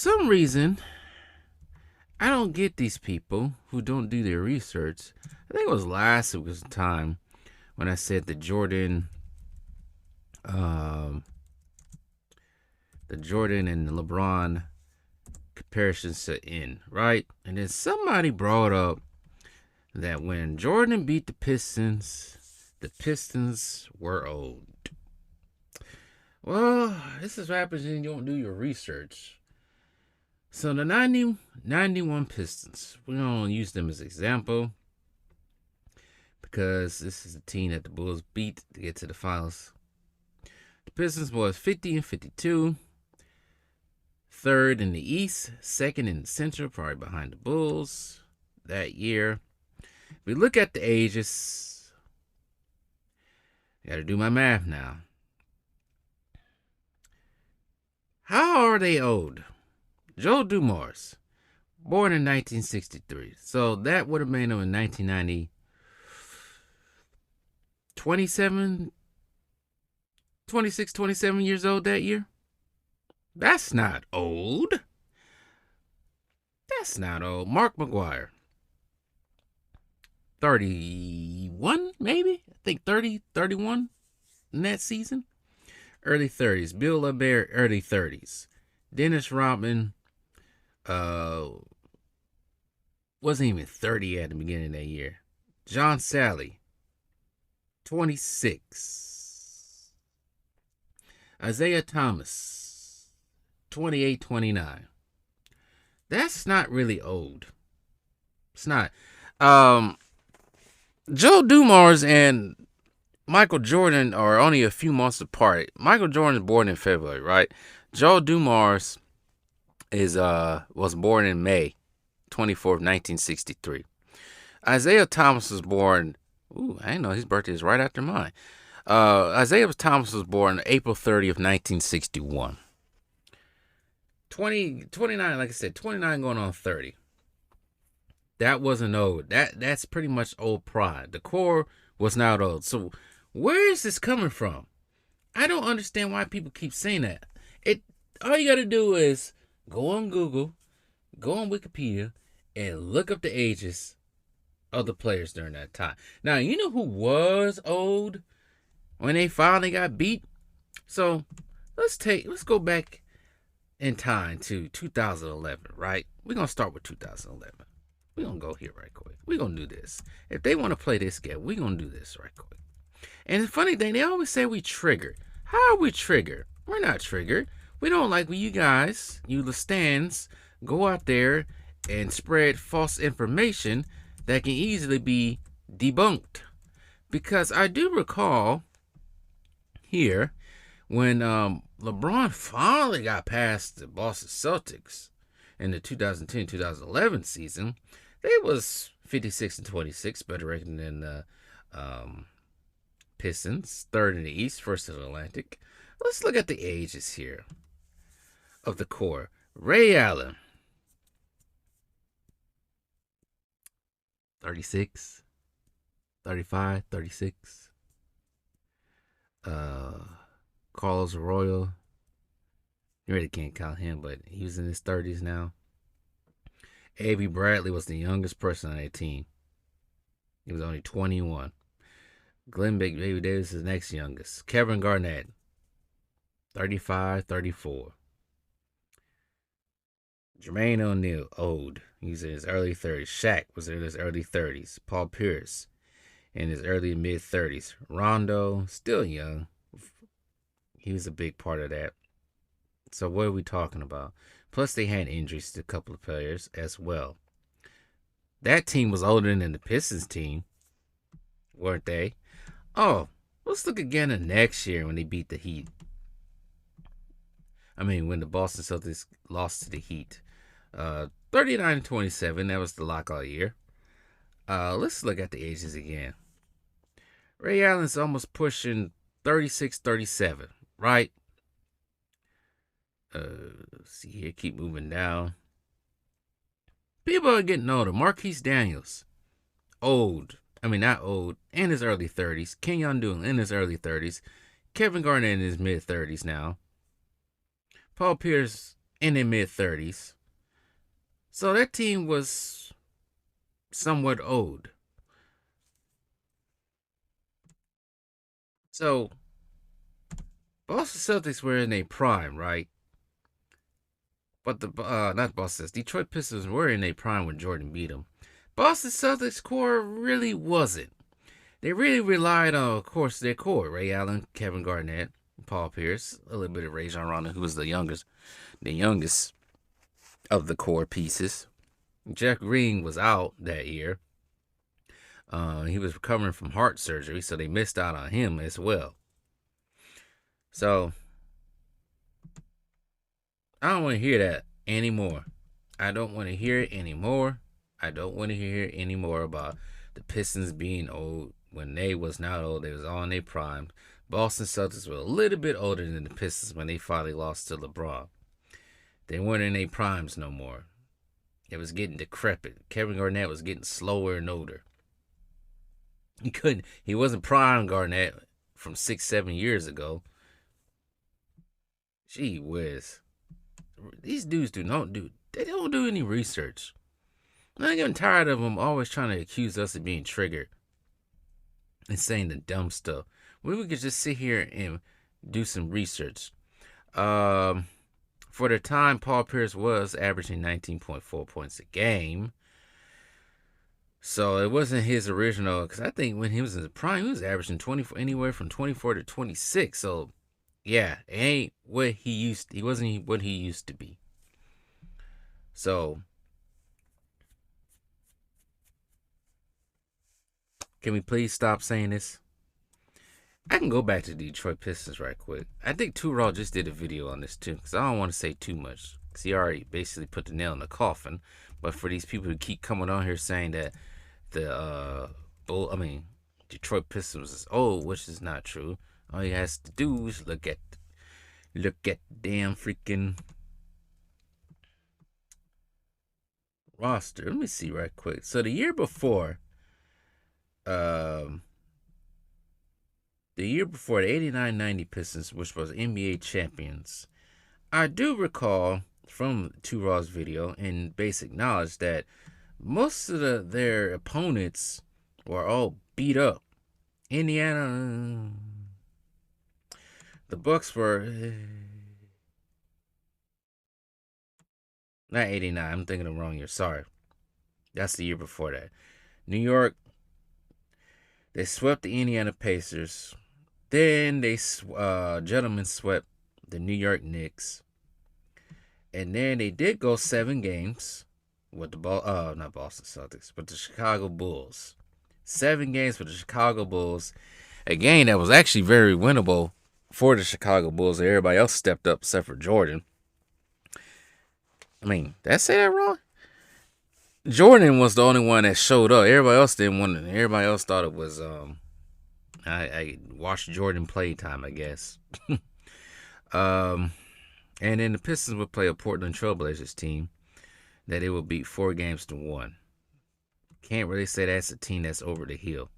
some reason, I don't get these people who don't do their research. I think it was last week's time when I said um, the Jordan and LeBron comparisons to end, right? And then somebody brought up that when Jordan beat the Pistons were old. Well, this is what happens when you don't do your research. So the 91 Pistons, we're going to use them as an example because this is the team that the Bulls beat to get to the finals. The Pistons was 50 and 52, third in the East, second in the Central, probably behind the Bulls that year. If we look at the ages, I got to do my math now. How are they old? Joe Dumars, born in 1963. So that would have made him in 1990. 26, 27 years old that year. That's not old. That's not old. Mark McGuire, 31 maybe? I think 30, 31 in that season. Early 30s. Bill LeBear, early 30s. Dennis Rodman wasn't even 30 at the beginning of that year. John Sally, 26. Isaiah Thomas, 28, 29. That's not really old. It's not. Joe Dumars and Michael Jordan are only a few months apart. Michael Jordan is born in February, right? Joe Dumars was born in May 24th, 1963. Isaiah Thomas was born. I didn't know his birthday is right after mine. Isaiah Thomas was born April 30th, 1961. 29, like I said, 29 going on 30. That wasn't old. That's pretty much old pride. The core was not old. So where is this coming from? I don't understand why people keep saying that. All you gotta do is go on Google, go on Wikipedia, and look up the ages of the players during that time. Now, you know who was old when they finally got beat? So let's go back in time to 2011, right? We're gonna start with 2011. We're gonna go here right quick. We're gonna do this. If they want to play this game, we're gonna do this right quick. And the funny thing, they always say we triggered. How are we triggered? We're not triggered. We don't like when you guys, you the stands, go out there and spread false information that can easily be debunked. Because I do recall here when LeBron finally got past the Boston Celtics in the 2010-2011 season, they was 56 and 26, better record than the Pistons, third in the East, first in the Atlantic. Let's look at the ages here of the core. Ray Allen, 36, 35, 36. Carlos Arroyo, you really can't count him, but he was in his 30s now. Avery Bradley was the youngest person on that team. He was only 21. Glenn Baby Davis is the next youngest. Kevin Garnett, 35, 34. Jermaine O'Neal, old. He's in his early 30s. Shaq was in his early 30s. Paul Pierce in his early mid-30s. Rondo, still young. He was a big part of that. So what are we talking about? Plus they had injuries to a couple of players as well. That team was older than the Pistons team, weren't they? Oh, let's look again at next year when they beat the Heat. When the Boston Celtics lost to the Heat. 39-27, that was the lockout year. Let's look at the ages again. Ray Allen's almost pushing 36, 37, right? See here, keep moving down. People are getting older. Marquise Daniels, old. Not old, in his early 30s. Kenyon Doolin in his early 30s. Kevin Garnett in his mid 30s now. Paul Pierce in their mid-30s. So that team was somewhat old. So Boston Celtics were in their prime, right? But the not Boston, Detroit Pistons were in their prime when Jordan beat them. Boston Celtics core really wasn't. They really relied on, of course, their core: Ray Allen, Kevin Garnett, Paul Pierce, a little bit of Rajon Rondo, who was the youngest of the core pieces. Jeff Green was out that year. He was recovering from heart surgery, so they missed out on him as well. So I don't want to hear that anymore. I don't want to hear it anymore. I don't want to hear anymore about the Pistons being old when they was not old. They was all in their prime. Boston Celtics were a little bit older than the Pistons when they finally lost to LeBron. They weren't in their primes no more. It was getting decrepit. Kevin Garnett was getting slower and older. He wasn't prime Garnett from 6-7 years ago. Gee whiz. These dudes they don't do any research. I'm getting tired of them always trying to accuse us of being triggered and saying the dumb stuff. We could just sit here and do some research. For the time, Paul Pierce was averaging 19.4 points a game. So it wasn't his original, because I think when he was in the prime, he was averaging anywhere from 24 to 26. So yeah, it ain't what he wasn't what he used to be. So can we please stop saying this? I can go back to the Detroit Pistons right quick. I think Two Raw just did a video on this too, because I don't want to say too much, because he already basically put the nail in the coffin. But for these people who keep coming on here saying that the Detroit Pistons is old, which is not true. All he has to do is look at damn freaking roster. Let me see right quick. So the year before, the 89-90 Pistons, which was NBA champions, I do recall from Two Raw's video and basic knowledge that most of their opponents were all beat up. Indiana, the Bucks were not 89. I'm thinking of the wrong year. Sorry, that's the year before that. New York, they swept the Indiana Pacers. Then they gentlemen swept the New York Knicks. And then they did go 7 games with the not Boston Celtics, but the Chicago Bulls. 7 games with the Chicago Bulls. A game that was actually very winnable for the Chicago Bulls. Everybody else stepped up except for Jordan. I mean, did I say that wrong? Jordan was the only one that showed up. Everybody else didn't want it. Everybody else thought it was I watched Jordan play time, I guess. And then the Pistons would play a Portland Trailblazers team that they would beat 4-1. Can't really say that's a team that's over the hill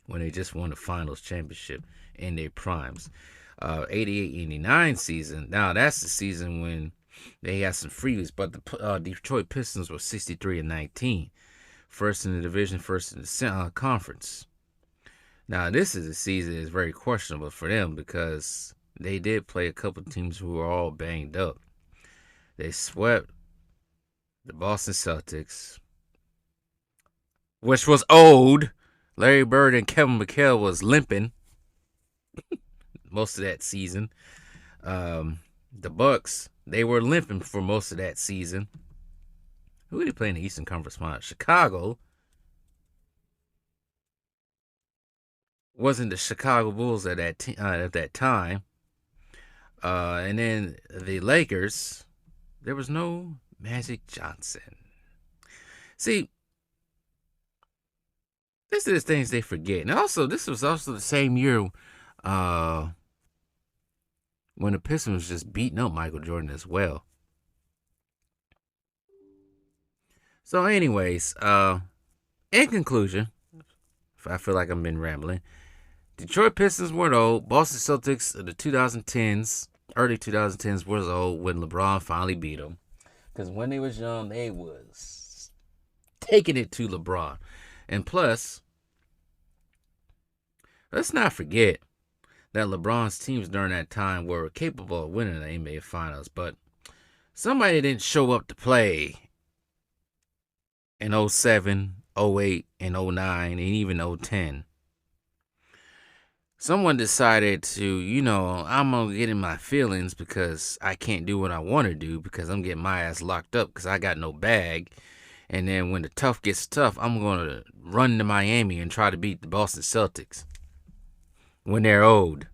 when they just won the finals championship in their primes. 88-89 season. Now that's the season when they had some freebies, but the Detroit Pistons were 63-19, first in the division, first in the conference. Now this is a season that's very questionable for them because they did play a couple of teams who were all banged up. They swept the Boston Celtics, which was old. Larry Bird and Kevin McHale was limping most of that season. The Bucks, they were limping for most of that season. Who did they play in the Eastern Conference Finals? Chicago. Wasn't the Chicago Bulls at that time. And then the Lakers, there was no Magic Johnson. See, this is the things they forget. And also, this was also the same year when the Pistons was just beating up Michael Jordan as well. So anyways, in conclusion, I feel like I've been rambling. Detroit Pistons weren't old. Boston Celtics of the 2010s Early 2010s was old when LeBron finally beat them. Because when they was young, they was taking it to LeBron. And plus, let's not forget that LeBron's teams during that time were capable of winning the NBA Finals. But somebody didn't show up to play in 07, 08, and 09, and even 010. Someone decided to, I'm going to get in my feelings because I can't do what I want to do because I'm getting my ass locked up because I got no bag. And then when the tough gets tough, I'm going to run to Miami and try to beat the Boston Celtics when they're old.